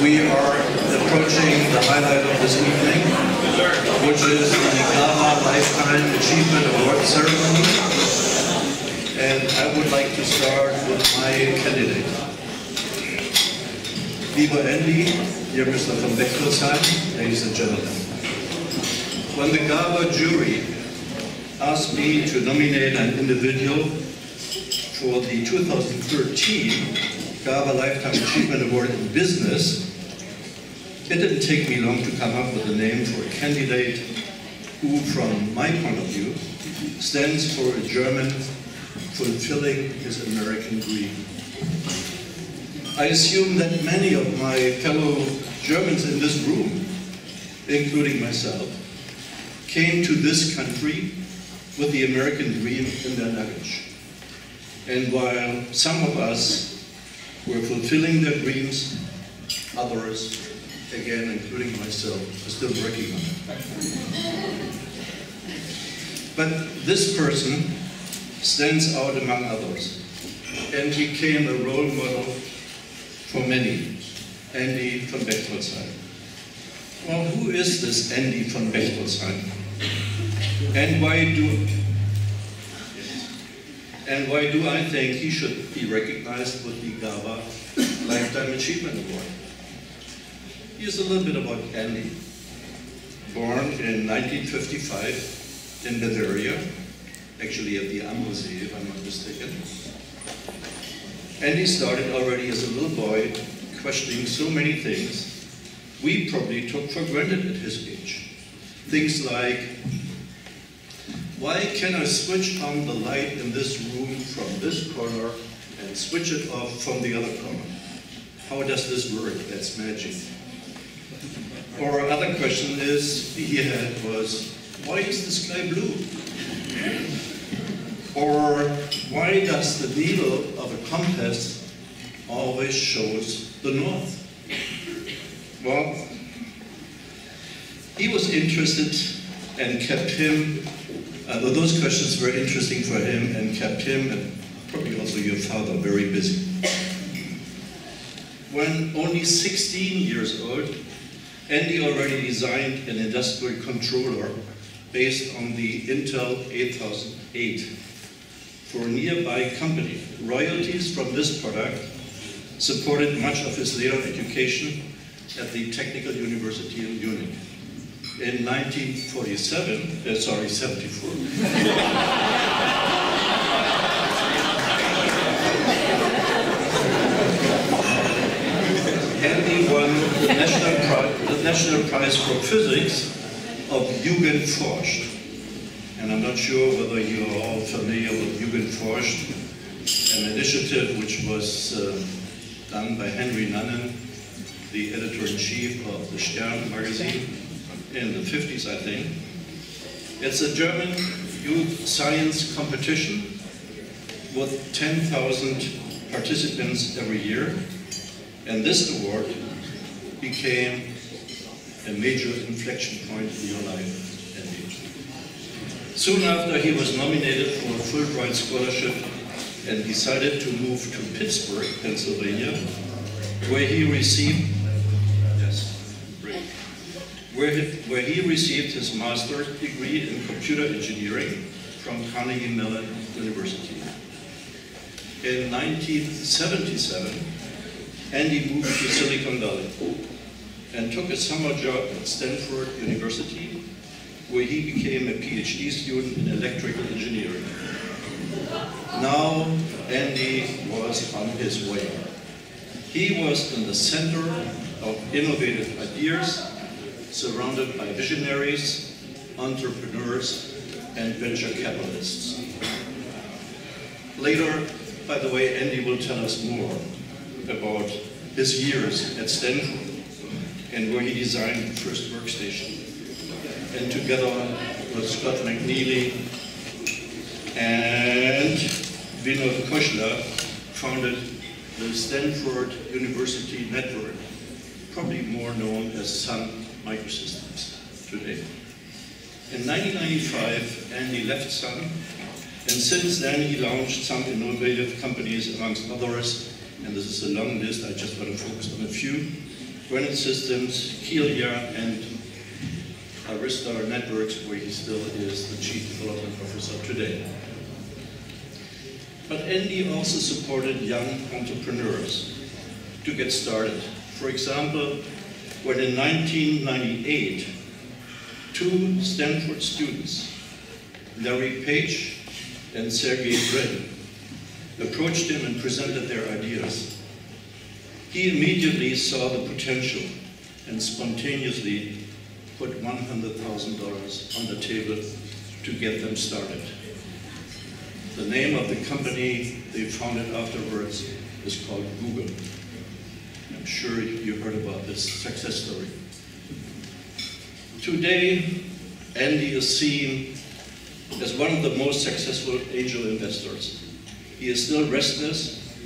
We are approaching the highlight of this evening, which is the GABA Lifetime Achievement Award ceremony. And I would like to start with my candidate. Lieber Andy, dear Mr. von Bechtolsheim, ladies and gentlemen. When the GABA jury asked me to nominate an individual for the 2013 GABA Lifetime Achievement Award in Business, it didn't take me long to come up with a name for a candidate who, from my point of view, stands for a German fulfilling his American dream. I assume that many of my fellow Germans in this room, including myself, came to this country with the American dream in their luggage. And while some of us were fulfilling their dreams, others, again, including myself, are still working on it. But this person stands out among others and became a role model for many, Andy von Bechtolsheim. Well, who is this Andy von Bechtolsheim? And why do I think he should be recognized with the GABA Lifetime Achievement Award? Here's a little bit about Andy. Born in 1955 in Bavaria, actually at the Ammersee, if I'm not mistaken. Andy started already as a little boy, questioning so many things we probably took for granted at his age. Things like, why can I switch on the light in this room from this corner and switch it off from the other corner? How does this work? That's magic. Or another question he had was, why is the sky blue? Or why does the needle of a compass always shows the north? Well, he was interested and kept him, those questions were interesting for him and kept him, and probably also your father, very busy. When only 16 years old, Andy already designed an industrial controller based on the Intel 8008 for a nearby company. Royalties from this product supported much of his later education at the Technical University in Munich. In 74. Andy won the National Prize for Physics of Jugendforscht. And I'm not sure whether you are all familiar with Jugendforscht, an initiative which was done by Henry Nannen, the editor-in-chief of the Stern magazine, in the 50s, I think. It's a German youth science competition with 10,000 participants every year. And this award became a major inflection point in your life, Andy. Soon after, he was nominated for a Fulbright scholarship and decided to move to Pittsburgh, Pennsylvania, where he received his master's degree in computer engineering from Carnegie Mellon University. In 1977, Andy moved to Silicon Valley and took a summer job at Stanford University, where he became a PhD student in electrical engineering. Now, Andy was on his way. He was in the center of innovative ideas, surrounded by visionaries, entrepreneurs, and venture capitalists. Later, by the way, Andy will tell us more about his years at Stanford and where he designed the first workstation. And together with Scott McNeely and Vinod Koshla founded the Stanford University Network, probably more known as Sun Microsystems today. In 1995, Andy left Sun, and since then he launched some innovative companies, amongst others, and this is a long list, I just want to focus on a few. Granite Systems, Kilia, and Arista Networks, where he still is the Chief Development Officer today. But Andy also supported young entrepreneurs to get started. For example, when in 1998, two Stanford students, Larry Page and Sergey Brin, approached him and presented their ideas. He immediately saw the potential and spontaneously put $100,000 on the table to get them started. The name of the company they founded afterwards is called Google. I'm sure you heard about this success story. Today, Andy is seen as one of the most successful angel investors. He is still restless,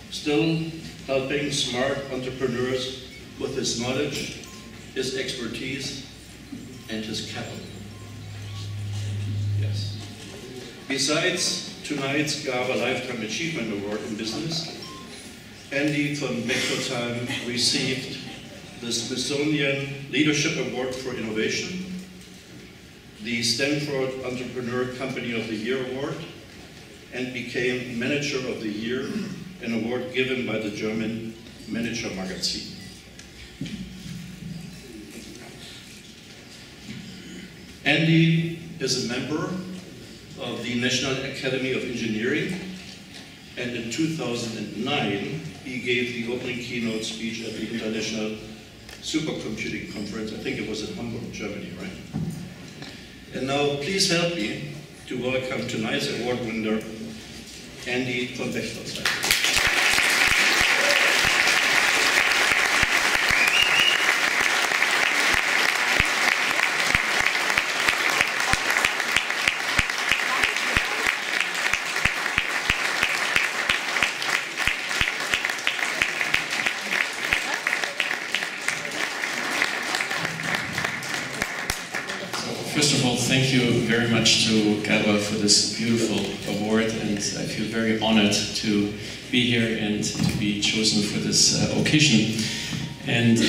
still helping smart entrepreneurs with his knowledge, his expertise, and his capital. Yes. Besides tonight's GABA Lifetime Achievement Award in Business, Andy from Bechtolsheim received the Smithsonian Leadership Award for Innovation, the Stanford Entrepreneur Company of the Year Award, and became Manager of the Year, an award given by the German Manager magazine. Andy is a member of the National Academy of Engineering, and in 2009 he gave the opening keynote speech at the International Supercomputing Conference. I think it was in Hamburg, Germany, right? And now please help me to welcome tonight's award winner, Andy von Bechtolsheim. First of all, thank you very much to GABA for this beautiful award, and I feel very honored to be here and to be chosen for this occasion. And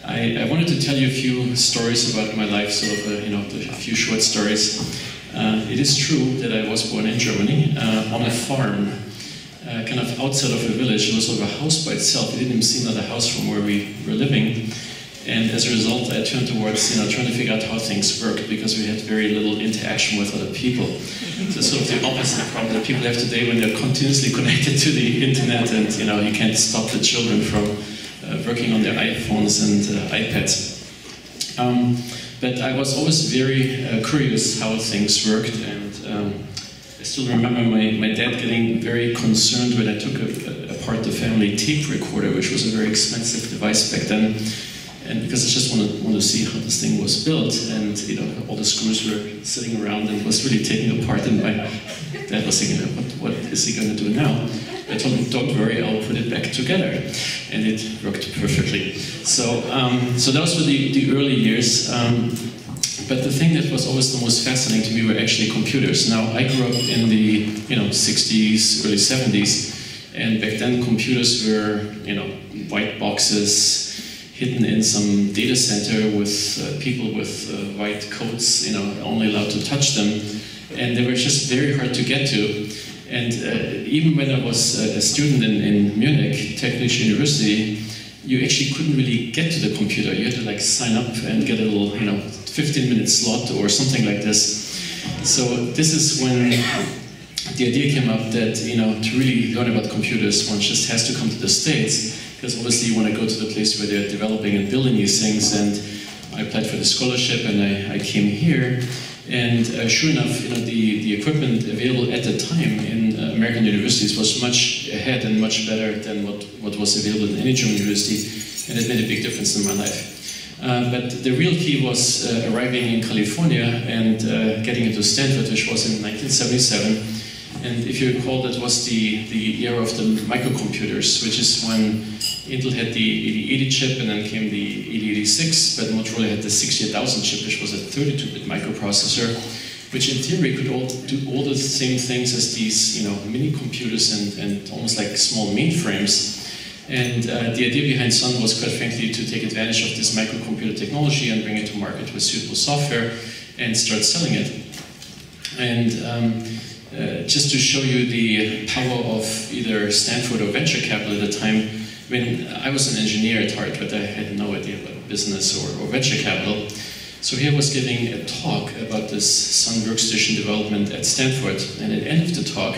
I wanted to tell you a few stories about my life, sort of, a few short stories. It is true that I was born in Germany on a farm, kind of outside of a village. It was sort of a house by itself. It didn't even seem like a house from where we were living. And as a result, I turned towards, trying to figure out how things worked, because we had very little interaction with other people. So sort of the opposite problem that people have today when they're continuously connected to the internet, and you can't stop the children from working on their iPhones and iPads. But I was always very curious how things worked, and I still remember my dad getting very concerned when I took apart the family tape recorder, which was a very expensive device back then. And because I just wanted to see how this thing was built, and all the screws were sitting around and was really taking apart, and my dad was thinking, what is he going to do now? I told him, don't worry, I'll put it back together, and it worked perfectly. So those were the early years. But the thing that was always the most fascinating to me were actually computers. Now, I grew up in the 60s, early 70s, and back then computers were white boxes, hidden in some data center with people with white coats, only allowed to touch them, and they were just very hard to get to. And even when I was a student in Munich Technische University, you actually couldn't really get to the computer. You had to sign up and get a little 15-minute slot or something like this. So this is when the idea came up that to really learn about computers, one just has to come to the States. Because obviously you want to go to the place where they're developing and building these things, and I applied for the scholarship and I came here, and sure enough, the equipment available at the time in American universities was much ahead and much better than what was available in any German university, and it made a big difference in my life. But the real key was arriving in California and getting into Stanford, which was in 1977. And if you recall, that was the era of the microcomputers, which is when Intel had the 8080 chip, and then came the 8086, but Motorola had the 68000 chip, which was a 32-bit microprocessor, which in theory could do all the same things as these mini computers and almost like small mainframes. And the idea behind Sun was, quite frankly, to take advantage of this microcomputer technology and bring it to market with suitable software and start selling it. And just to show you the power of either Stanford or venture capital at the time, when I was an engineer at heart, but I had no idea about business or venture capital. So here I was giving a talk about this Sun workstation development at Stanford, and at the end of the talk,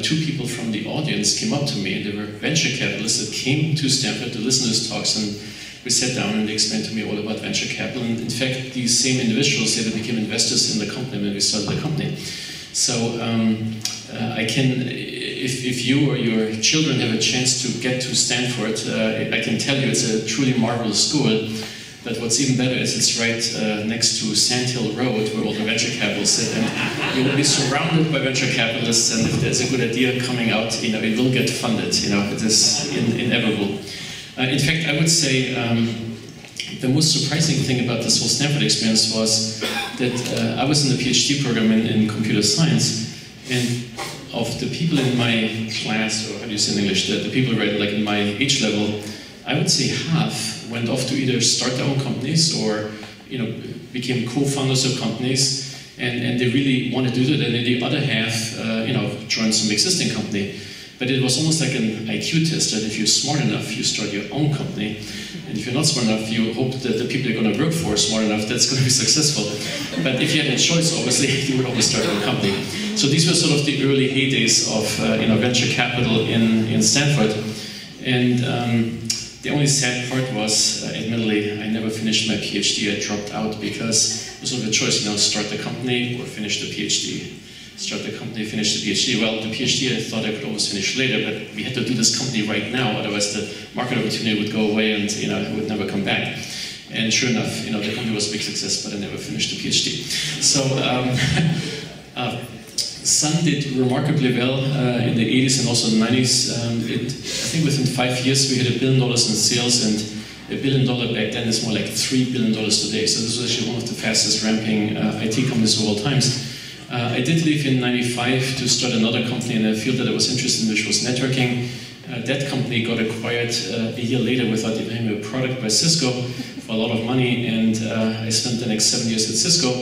two people from the audience came up to me, and they were venture capitalists that came to Stanford to listen to these talks, and we sat down and they explained to me all about venture capital. And in fact, these same individuals, they became investors in the company when we started the company. So I can, if you or your children have a chance to get to Stanford, I can tell you it's a truly marvelous school. But what's even better is it's right next to Sand Hill Road, where all the venture capitalists sit, and you will be surrounded by venture capitalists. And if there's a good idea coming out, it will get funded. It is inevitable. In fact, I would say the most surprising thing about this whole Stanford experience was that I was in the PhD program in computer science, and of the people in my class, or how do you say in English, the people right like in my age level, I would say half went off to either start their own companies or became co-founders of companies, and they really wanted to do that. And then the other half, joined some existing company. But it was almost like an IQ test, that if you're smart enough, you start your own company. And if you're not smart enough, you hope that the people you're going to work for are smart enough that's going to be successful. But if you had a choice, obviously, you would always start your own company. So these were sort of the early heydays of venture capital in Stanford. And the only sad part was, admittedly, I never finished my PhD. I dropped out because it was sort of a choice, start the company or finish the PhD. Start the company, finish the PhD. Well, the PhD I thought I could always finish later, but we had to do this company right now, otherwise the market opportunity would go away and it would never come back. And sure enough, the company was a big success, but I never finished the PhD. So Sun did remarkably well in the 80s and also in the 90s. I think within 5 years we hit $1 billion in sales, and $1 billion back then is more like $3 billion today. So this was actually one of the fastest ramping IT companies of all times. I did leave in '95 to start another company in a field that I was interested in, which was networking. That company got acquired a year later without even having a product by Cisco for a lot of money, and I spent the next 7 years at Cisco.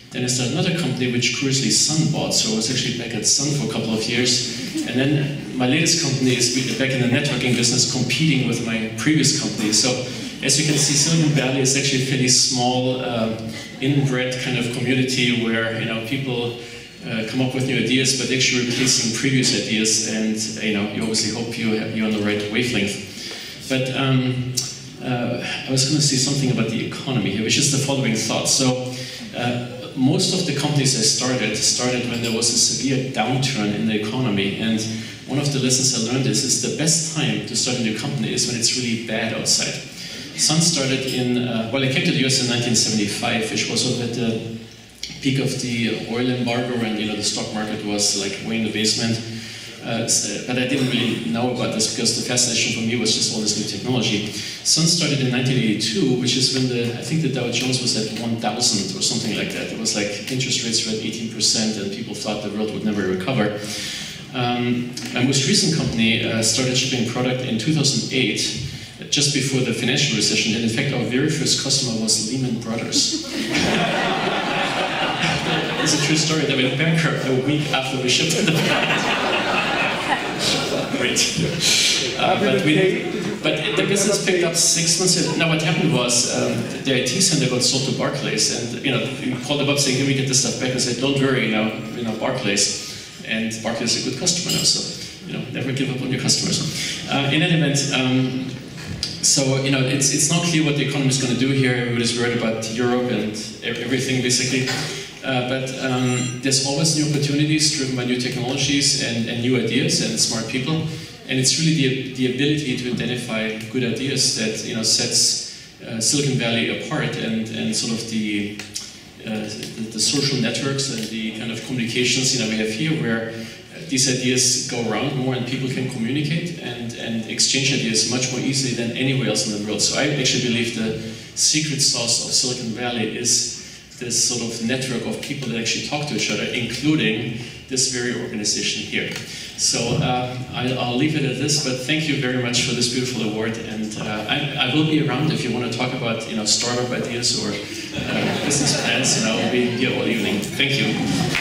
Then I started another company which curiously Sun bought, so I was actually back at Sun for a couple of years. And then my latest company is back in the networking business, competing with my previous company. So as you can see, Silicon Valley is actually a fairly small, inbred kind of community where people come up with new ideas, but actually replacing previous ideas, and you obviously hope you're on the right wavelength. But I was going to say something about the economy here, which is the following thought. So most of the companies I started when there was a severe downturn in the economy, and one of the lessons I learned is the best time to start a new company is when it's really bad outside. Sun started I came to the US in 1975, which was sort of at the peak of the oil embargo, and the stock market was like way in the basement. But I didn't really know about this because the fascination for me was just all this new technology. Sun started in 1982, which is when I think the Dow Jones was at 1,000 or something like that. It was like interest rates were at 18%, and people thought the world would never recover. My most recent company started shipping product in 2008. Just before the financial recession, and in fact our very first customer was Lehman Brothers. It's a true story. They went bankrupt a week after we shipped the product. Great. But the business picked up 6 months later. Now what happened was the IT center got sold to Barclays, and we called them up saying, "Can we get this stuff back?" And said, "Don't worry, Barclays." And Barclays is a good customer now, so never give up on your customers. In any event. So, it's not clear what the economy is going to do here. Everybody's worried about Europe and everything, basically. But there's always new opportunities driven by new technologies and new ideas and smart people. And it's really the ability to identify good ideas that, sets Silicon Valley apart, and sort of the social networks and the kind of communications, we have here, where these ideas go around more and people can communicate and exchange ideas much more easily than anywhere else in the world. So I actually believe the secret sauce of Silicon Valley is this sort of network of people that actually talk to each other, including this very organization here. So I'll leave it at this, but thank you very much for this beautiful award, and I will be around if you want to talk about startup ideas or business plans. I'll be here all evening. Thank you.